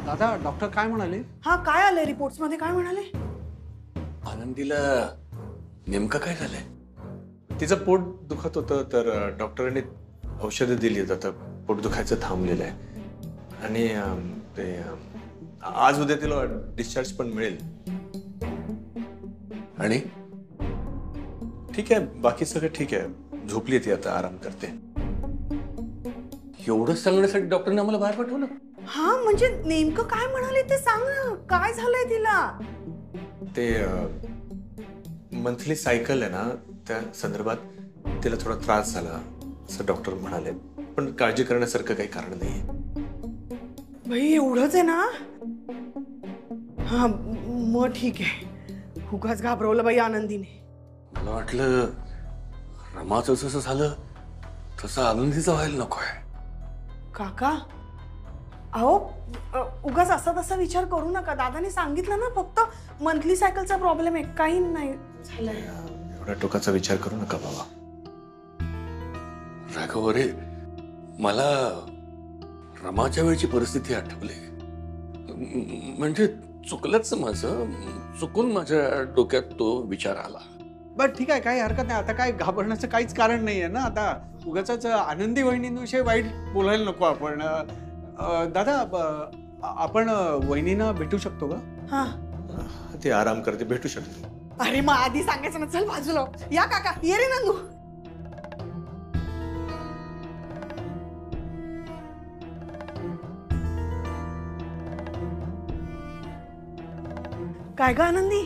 दादा डॉक्टर काय म्हणाले? हा काय आलंय रिपोर्ट्स मध्ये काय म्हणाले? आनंदीला नेमकं काय झालंय? तिचं पोट दुखत होतं तर डॉक्टरांनी औषधं दिली. आता पोट दुखायचं थांबलेलं आहे आणि ते आज उद्या तिला डिस्चार्ज पण मिळेल. आणि ठीक आहे, बाकी सगळं ठीक आहे. झोपली ती आता, आराम करते. एवढं सांगण्यासाठी डॉक्टरने आम्हाला बाहेर पाठवलं? हा म्हणजे नेमकं काय म्हणाले ते सांग ना. काय झालंय तिला? ते मंथली सायकल आहे ना, त्या संदर्भात तिला थोडा त्रास झाला असं डॉक्टर म्हणाले. पण काळजी करण्यासारखं काही कारण नाहीये. भाई एवढंच आहे ना? हा मग ठीक आहे. उगाच घाबरवलं बाई आनंदीने. मला वाटलं रमाचं जसं झालं तसं आनंदीचं व्हायला नकोय. काका अहो उगाच असा तसा विचार करू नका. दादाने सांगितलं ना, फक्त मंथली सायकलचा प्रॉब्लेम आहे, काही नाही झालंय. एवढा टोकाचा विचार करू नका बाबा. राघव रे, मला रमाच्या वेळची परिस्थिती आठवली. म्हणजे चुकलंच माझं. चुकून माझ्या डोक्यात तो विचार आला. बरं ठीक आहे, काही हरकत नाही. आता काय घाबरण्याचं काहीच कारण नाहीये ना. आता उगाच आनंदी वहिनींविषयी वाईट बोलायला नको आपण. दादा आपण वहिनींना भेटू शकतो का? हा ते आराम करते, भेटू शकतो. अरे मग आधी सांगायचं ना. चल बाजूला या काका. ये रे नंदू. काय ग आनंदी,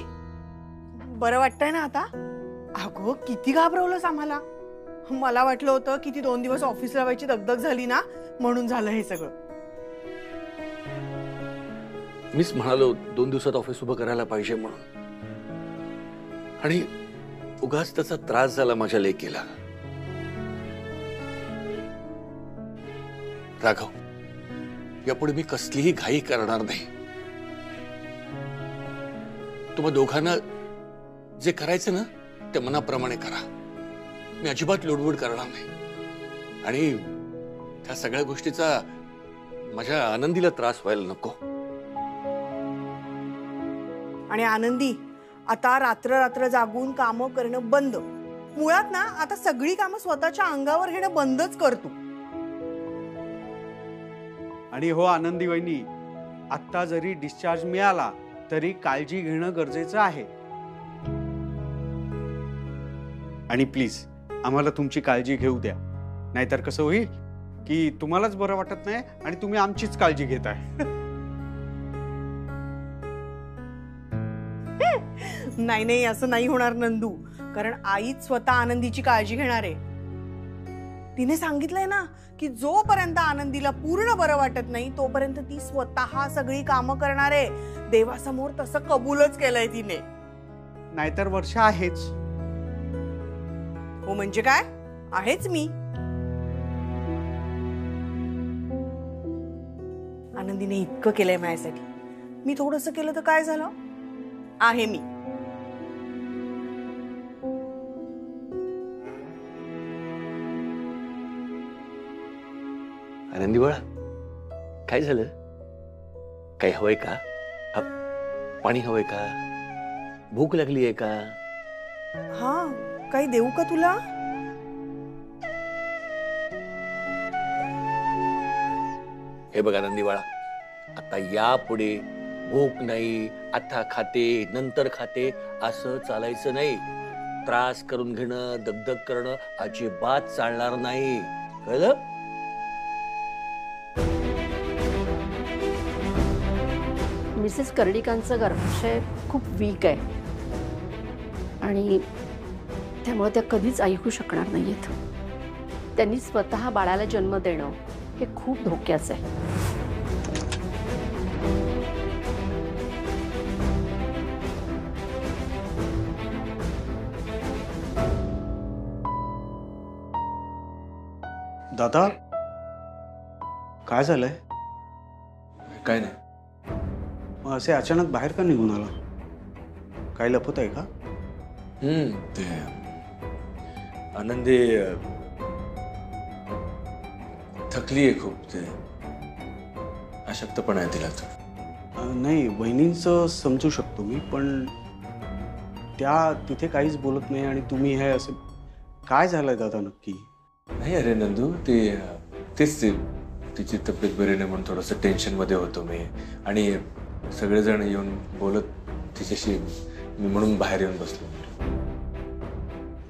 बरं वाटतंय ना आता? अगो किती घाबरवलंस आम्हाला. मला वाटलं होतं की ती 2 दिवस ऑफिसला जायची दगदग झाली ना, म्हणून झालं हे सगळं. मीच म्हणालो 2 दिवसात ऑफिस उभं करायला पाहिजे म्हणून. आणि उगाच त्याचा त्रास झाला माझ्या लेकीला. राघव, यापुढे मी कसलीही घाई करणार नाही. तुम्हा दोघांना जे करायचं ना ते मनाप्रमाणे करा. मी अजिबात लोडवड करणार नाही. आणि त्या सगळ्या गोष्टीचा माझ्या आनंदीला त्रास व्हायला नको. आणि आनंदी, आता रात्र रात्र जागून कामं करणं बंद. मुळात ना आता सगळी कामं स्वतःच्या अंगावर घेणं बंदच करतो. आणि हो आनंदी वहिनी, आता जरी डिस्चार्ज मिळाला तरी काळजी घेणं गरजेचं आहे. आणि प्लीज आम्हाला तुमची काळजी घेऊ द्या. नाहीतर कसं होईल की तुम्हालाच बरं वाटत नाही आणि तुम्ही आमचीच काळजी घेताय. नाही नाही, असं नाही होणार नंदू. कारण आईच स्वतः आनंदीची काळजी घेणार आहे. तिने सांगितलंय ना की जोपर्यंत आनंदीला पूर्ण बरं वाटत नाही तोपर्यंत ती स्वतः सगळी कामं करणार आहे. देवासमोर तसं कबूलच केलंय तिने. नाहीतर वर्षा आहेच. हो म्हणजे काय, आहेच मी. आनंदीने इतकं केलंय माझ्यासाठी. मी थोडंसं केलं तर काय झालं, आहे मी. आनंदी बाळा, काय झालं? काही हवंय का? पाणी हवंय का? भूक लागली आहे का? हा, काही देऊ का तुला? हे बघा आनंदी बाळा, आता यापुढे भूक नाही, आता खाते नंतर खाते असं चालायचं नाही. त्रास करून घेणं, दगदग करणं अजिबात चालणार नाही, कळलं? मिसेस कर्डिकांचं गर्भाशय खूप वीक आहे आणि त्यामुळे त्या कधीच ऐकू शकणार नाहीयेत. त्यांनी स्वतः बाळाला जन्म देणं हे खूप धोक्याचं आहे. दादा काय झालंय? काय नाही. मग असे अचानक बाहेर का निघून आला? काय लपत आहे का? ते आनंदी थकली आहे खूप. ते अशक्तपणा आहे तिला. नाही, वहिनींचं समजू शकतो मी, पण त्या तिथे काहीच बोलत नाही आणि तुम्ही हे असं काय झालंय दादा नक्की? नाही अरे नंदू, तेच तिची तब्येत बरी नाही म्हणून थोडंसं टेन्शनमध्ये होतो मी, आणि सगळेजण येऊन बोलत तिच्याशी, मी म्हणून बाहेर येऊन बसलो.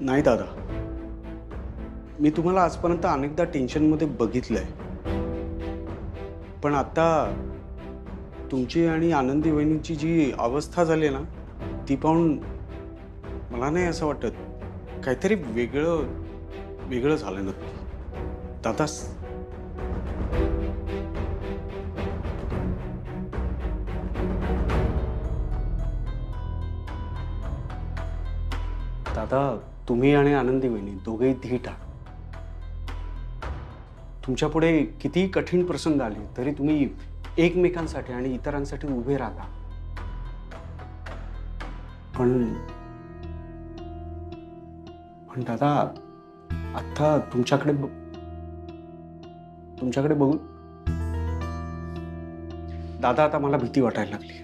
नाही दादा, मी तुम्हाला आजपर्यंत अनेकदा टेन्शनमध्ये बघितलंय, पण आता तुमची आणि आनंदी वहिनींची जी अवस्था झाली ना, ती पाहून मला नाही असं वाटत काहीतरी वेगळं झालं नक्की. दादा दादा, तुम्ही आणि आनंदी वहिनी दोघेही धीट आहात. तुमच्या पुढे कितीही कठीण प्रसंग आले तरी तुम्ही एकमेकांसाठी आणि इतरांसाठी उभे राहता. पण दादा, आता तुमच्याकडे बघून दादा, आता मला भीती वाटायला लागली.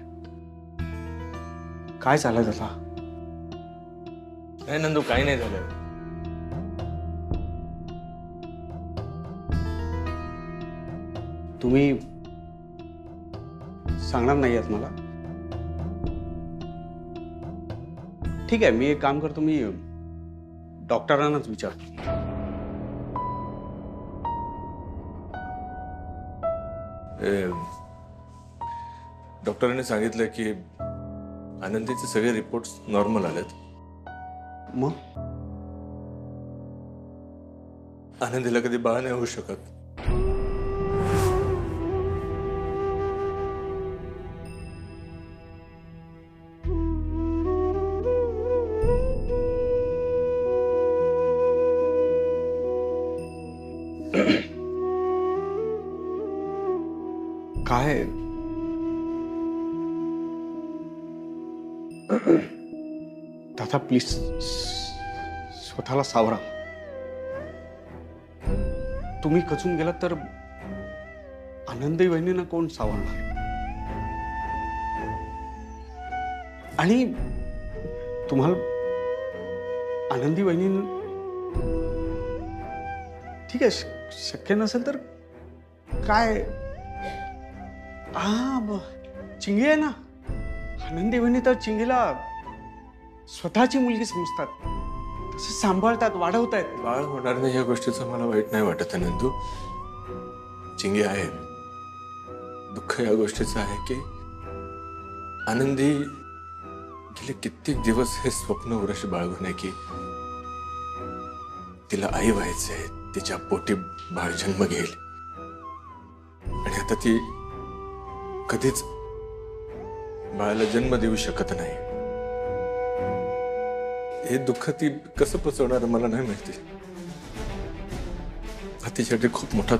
काय झालं दादा? नाही नंदू, काही नाही झालं. तुम्ही सांगणार नाही आहेत मला? ठीक आहे, मी एक काम करतो, मी डॉक्टरांनाच विचारतो. डॉक्टरांनी सांगितलं की आनंदीचे सगळे रिपोर्ट्स नॉर्मल आलेत. मग आनंदीला कधी बाळ नाही होऊ शकत. काय दादा, प्लीज स्वतःला सावरा. तुम्ही खचून गेलात तर आनंदी वहिनींना कोण सावरणार? आणि तुम्हाला आनंदी वहिनी, ठीक आहे, शक्य नसेल तर काय, चिंगी आहे ना, आनंदी वहिनी तर चिंगीला स्वतःची मुलगी समजतात, तसे सांभाळतात, वाढवतायत. बाळ होणार नाही या गोष्टीचं मला वाईट नाही वाटत नंदू. चिंगी आहे, दुःख या गोष्टीचं आहे की आनंदी गेले कित्येक दिवस हे स्वप्न उरशी बाळगून आहे की तिला आई व्हायचंय, तिच्या पोटी बाळ जन्म घेईल, आणि आता ती कधीच बाळाला जन्म देऊ शकत नाही. हे दुःख ती कसं पचवणार मला नाही माहिती. हा तिच्यासाठी खूप मोठा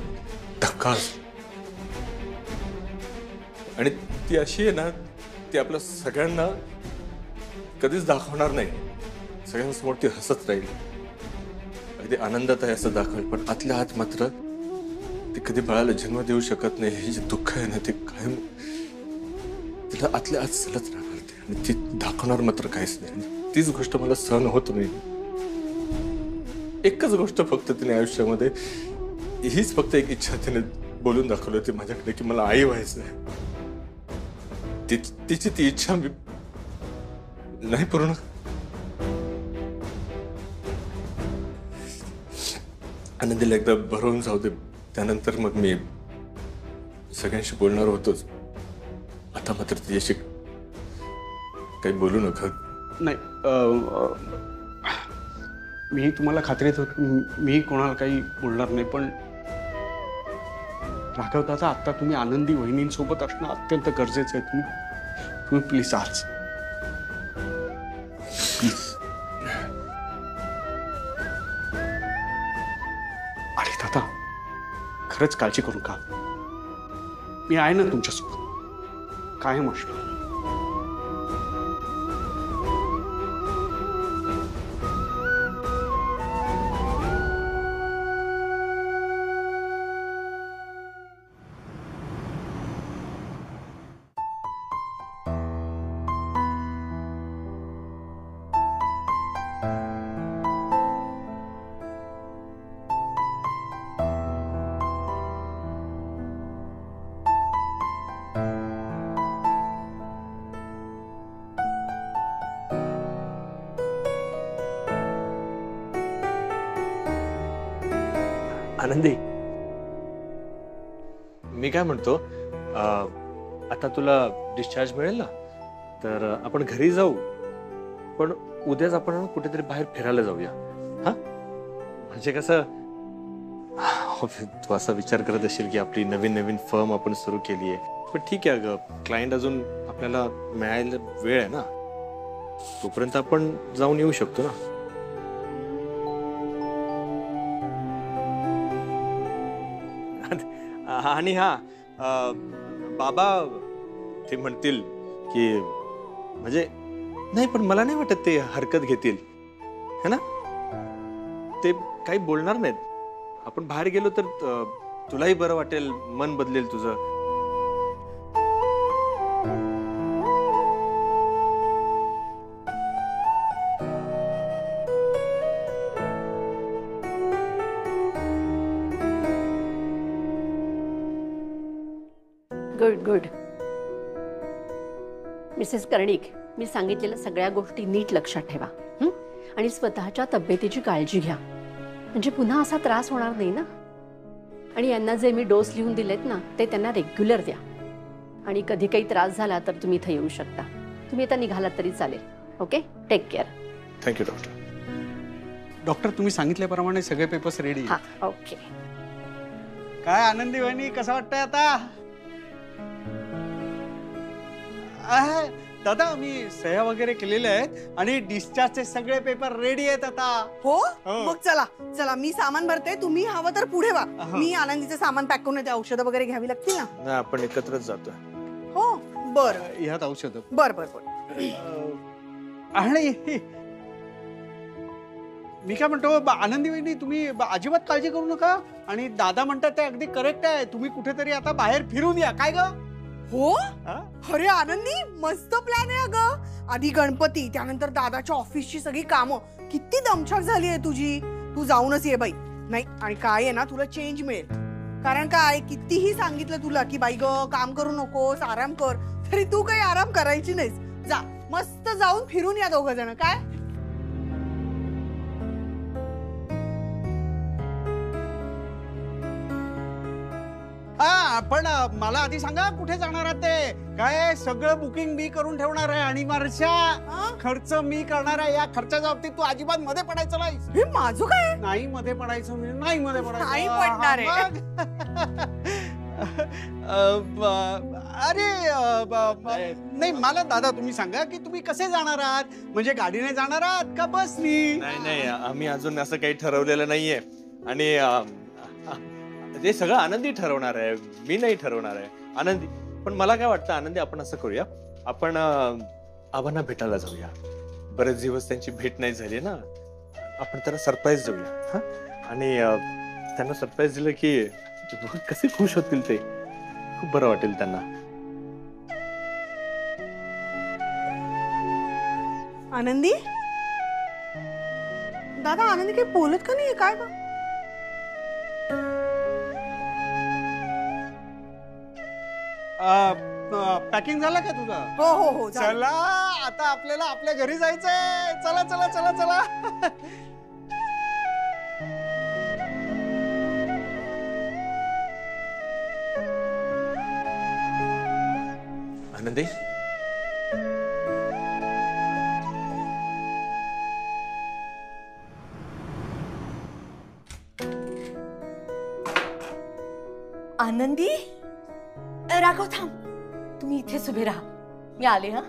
धक्का असतो, आणि ती अशी आहे ना, ती आपल्या सगळ्यांना कधीच दाखवणार नाही. सगळ्यांसमोर ती हसत राहील, अगदी आनंदात आहे असं दाखवेल, पण आतल्या आत मात्र ती कधी बाळाला जन्म देऊ शकत नाही. हे जे दुःख आहे ना, ते कायम तिला आतल्या आत सलत राहणार ते, आणि ती दाखवणार मात्र काहीच नाही. तीच गोष्ट मला सहन होत नाही. एकच गोष्ट फक्त तिने आयुष्यामध्ये, हीच फक्त एक इच्छा तिने बोलून दाखवली होती माझ्याकडे की मला आई व्हायचं आहे. तिची ती इच्छा मी नाही पूर्ण. आनंदीला एकदा भरवून जाऊ दे, त्यानंतर मग मी सगळ्यांशी बोलणार होतोच. आता मात्र तिच्याशी काही बोलू नका. नाही, मी तुम्हाला खात्री देतो, मी कोणाला काही बोलणार नाही, पण राघव दादा, आता तुम्ही आनंदी वहिनींसोबत असणं अत्यंत गरजेचं आहे. तुम्ही प्लीज आज अरे दादा, खरंच काळजी करू का? मी आहे ना तुमच्यासोबत कायम असतो. आनंदी, मी काय म्हणतो, आता तुला डिस्चार्ज मिळेल ना, तर आपण घरी जाऊ, पण उद्याच आपण कुठेतरी बाहेर फिरायला जाऊया. हा, म्हणजे कसं, तू असा विचार करत असेल की आपली नवीन नवीन फर्म आपण सुरू केली आहे, पण ठीक आहे ग, क्लायंट अजून आपल्याला मिळायला वेळ आहे ना, तोपर्यंत आपण जाऊन येऊ शकतो ना. आणि हा, बाबा ते म्हणतील की, म्हणजे नाही, पण मला नाही वाटत ते हरकत घेतील, है ना. ते काही बोलणार नाहीत. आपण बाहेर गेलो तर तुलाही बरं वाटेल, मन बदलेल तुझं. Good good. मिसेस कर्णिक, मी सांगितलेल्या सगळ्या गोष्टी नीट लक्षात ठेवा, हं? आणि स्वतःच्या तब्येतीची काळजी घ्या, म्हणजे पुन्हा असा त्रास होणार नाही ना. आणि यांना जे मी डोस लिहून दिलेत ना, ते त्यांना रेग्युलर द्या. आणि कधी काही त्रास झाला तर तुम्ही इथं येऊ शकता. तुम्ही आता निघालात तरी चालेल. Okay, take care. Thank you doctor. Doctor, तुम्ही सांगितल्याप्रमाणे सगळे पेपर्स रेडी. हा, ओके. काय आनंदी वहिनी, कसं वाटतंय आता? दादा, मी सह्या वगैरे केलेल्या आहेत आणि डिस्चार्जचे सगळे पेपर रेडी आहेत आता. हो, हो. मग चला चला, मी सामान भरते, तुम्ही हवं तर पुढे वा. मी आनंदीचं सामान पॅक करून येते. औषधं वगैरे घ्यावी लागतील ना. नाही, आपण एकत्रच जातोय. हो, बर ह्यात औषध. बर बर बर. आणि मी काय म्हणतो, आनंदी वहिनी, तुम्ही अजिबात काळजी करू नका. आणि दादा म्हणतात ते अगदी करेक्ट आहे, तुम्ही कुठेतरी आता बाहेर फिरून या. काय ग? हो, अरे आनंदी, मस्त प्लॅन आहे अगं. आधी गणपती, त्यानंतर दादाच्या ऑफिसची सगळी कामं. किती दमछाक झाली आहे तुझी. तू जाऊनच ये बाई. नाही, आणि काय आहे ना, तुला चेंज मिळेल. कारण काय, कितीही सांगितलं तुला की बाई ग, काम करू नकोस, आराम कर, तरी तू काही आराम करायची नाहीस. जा, मस्त जाऊन फिरून या दोघ जण. काय पण मला आधी सांगा, कुठे जाणार आहात ते? काय सगळं बुकिंग मी करून ठेवणार आहे. आणि वर्षा, खर्च मी करणार आहे. या खर्चाच्या बाबतीत तू अजिबात मध्ये पडायचं नाही. हे माझं काय? नाही मध्ये पडायचं, मी नाही मध्ये पडायचं. नाही पडणार आहे. अरे नाही, मला दादा तुम्ही सांगा की तुम्ही कसे जाणार आहात? म्हणजे गाडीने जाणार आहात का बसनी? नाही नाही, आम्ही अजून असं काही ठरवलेलं नाहीये. आणि ते सगळं आनंदी ठरवणार आहे, मी नाही ठरवणार आहे. आनंदी, पण मला काय वाटतं आनंदी, आपण असं करूया, आपण आबांना भेटायला जाऊया. बरेच दिवस त्यांची भेट नाही झाली ना, आपण त्यांना सरप्राईज देऊया. हा, आणि त्यांना सरप्राईज दिलं की कसे खुश होतील ते. खूप बरं वाटेल त्यांना. आनंदी, दादा आनंदी काही बोलत का नाहीये? काय ग? पॅकिंग झालं का तुझं? हो हो हो, झालं. चला, आता आपल्याला आपल्या घरी जायचंय. चला चला चला चला. आनंदी, आनंदी, राघव थांब, तुम्ही इथेच उभे राहा, मी आले. हा,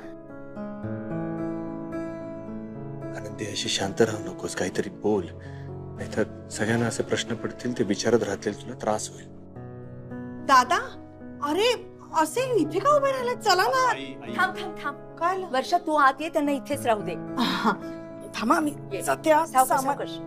आनंदी, अशी शांत राहू नकोस, काहीतरी बोल, नाहीतर सगळ्यांना असे प्रश्न पडतील, ते विचारत राहतील, तुला त्रास होईल. दादा, अरे असे इथे का उभे राहिले? चला ना. थांब थांब थांब. काय वर्षा, तू आत ये, त्यांना इथेच राहू दे. थांबा, मी सत्या सावकाश, सामान. सावकाश.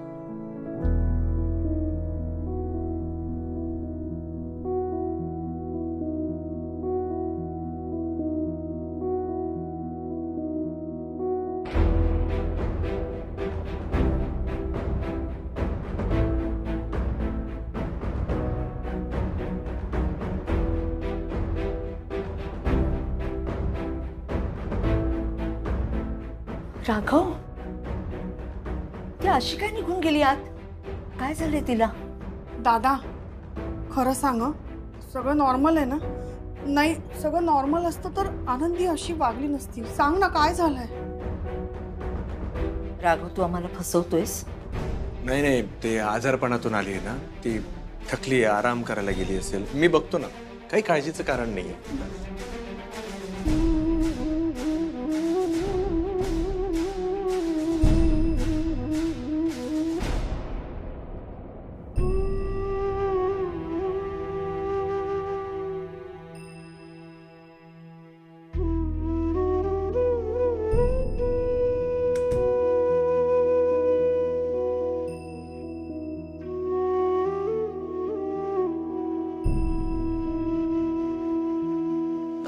राघव, ती अशी काय निघून गेली आत? काय झालंय तिला? दादा खरं सांग हं? सगळं नॉर्मल आहे ना? नाही सगळं नॉर्मल असतं तर आनंदी अशी वागली नसती. सांग ना काय झालंय? राघव तू आम्हाला फसवतोयस? नाही नाही, ते आजारपणातून आली आहे ना, ती थकली आहे, आराम करायला गेली असेल. मी बघतो ना, काही काळजीचं कारण नाहीये.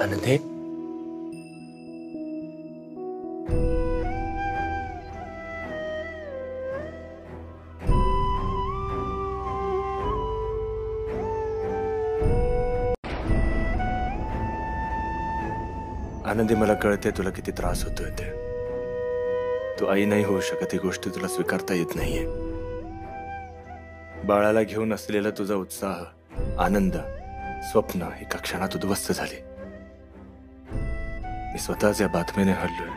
आनंदी, आनंदी मला कळते तुला किती त्रास होतोय ते. तू आई नाही होऊ शकत ही गोष्ट तुला स्वीकारता येत नाहीये. बाळाला घेऊन असलेला तुझा उत्साह, आनंद, स्वप्न एका क्षणात उद्ध्वस्त झाली. मी स्वतःच या बातमीने हरलोय.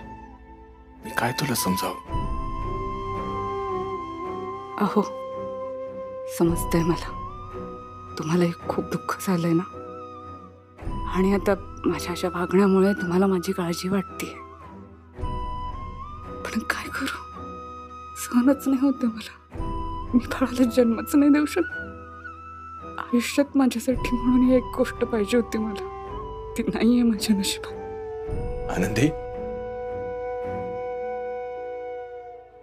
मी काय तुला समजावं? अहो समजतंय मला, तुम्हालाही खूप दुःख झालंय ना, आणि आता माझ्या अशा वागण्यामुळे तुम्हाला माझी काळजी वाटते. पण काय करू, सहनच नाही होते मला. मी बाळाला जन्मच नाही देऊ शकत. आयुष्यात माझ्यासाठी म्हणून ही एक गोष्ट पाहिजे होती मला, ती नाहीये माझ्या नशिबात. आनंदी,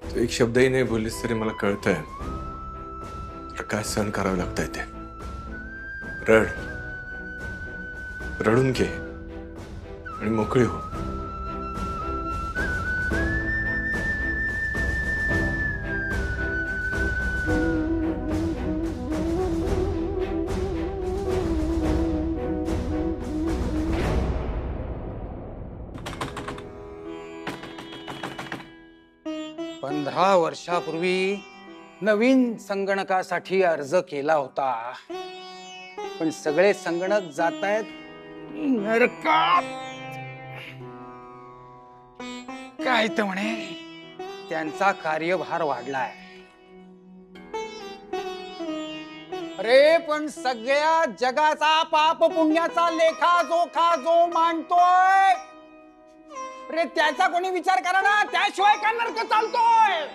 तू एक शब्दही नाही बोललीस तरी मला कळतंय तुला काय सहन करावं लागतंय ते. रड, रडून घे आणि मोकळी हो. वर्षापूर्वी नवीन संगणकासाठी अर्ज केला होता, पण सगळे संगणक जातायत नरकात. काय तर म्हणे त्यांचा कार्यभार वाढलाय. अरे पण सगळ्या जगाचा पाप पुण्याचा लेखा जोखा जो मांडतोय, अरे त्याचा कोणी विचार करा ना, त्याशिवाय का नरक चालतोय.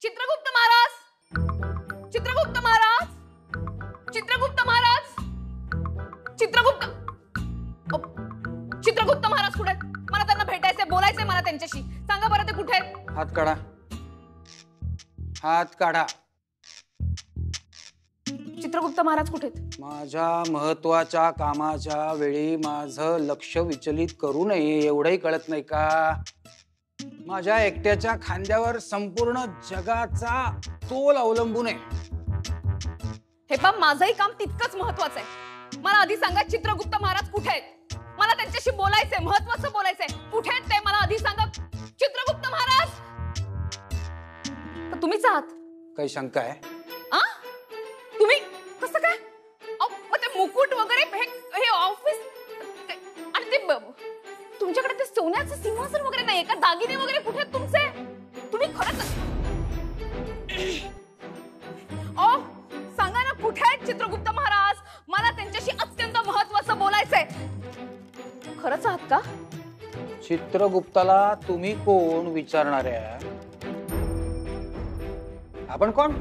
चित्रगुप्त महाराज, चित्रगुप्त महाराज, चित्रगुप्त महाराज, चित्रगुप्त चित्रगुप्त महाराज कुठे आहेत? मला त्यांना भेटायचंय, बोलायचंय मला त्यांच्याशी. सांगा बरं ते कुठे आहेत? हात काढा, हात काढा. चित्रगुप्त महाराज कुठे आहेत? माझ्या महत्वाच्या कामाच्या वेळी माझं लक्ष विचलित करू नये एवढंही कळत नाही का? माझ्या एकट्याच्या खांद्यावर संपूर्ण जगाचा तोल अवलंबून आहे. हे पण माझंही काम तितकंच महत्वाचं आहे. मला आधी सांगा चित्रगुप्त महाराज कुठे आहेत? मला त्यांच्याशी बोलायचंय, महत्वाचं बोलायचंय. कुठे आहेत ते मला आधी सांगा. चित्रगुप्त महाराज, तुम्हीच आहात? काही शंका आहे? तुम्ही कसं काय? ते मुकुट वगैरे, हे ऑफिस, आणि ते तुमच्याकडे ते सोन्याचं सिंहासन वगैरे नाहीये का? दागिने वगैरे कुठे आहेत तुमचे? तुम्ही खरंच सांगा ना कुठे आहेत चित्रगुप्त महाराज? मला त्यांच्याशी अत्यंत महत्वाचं बोलायचंय. खरंच आहात का? चित्रगुप्ताला तुम्ही कोण विचारणार आहे? आपण कोण?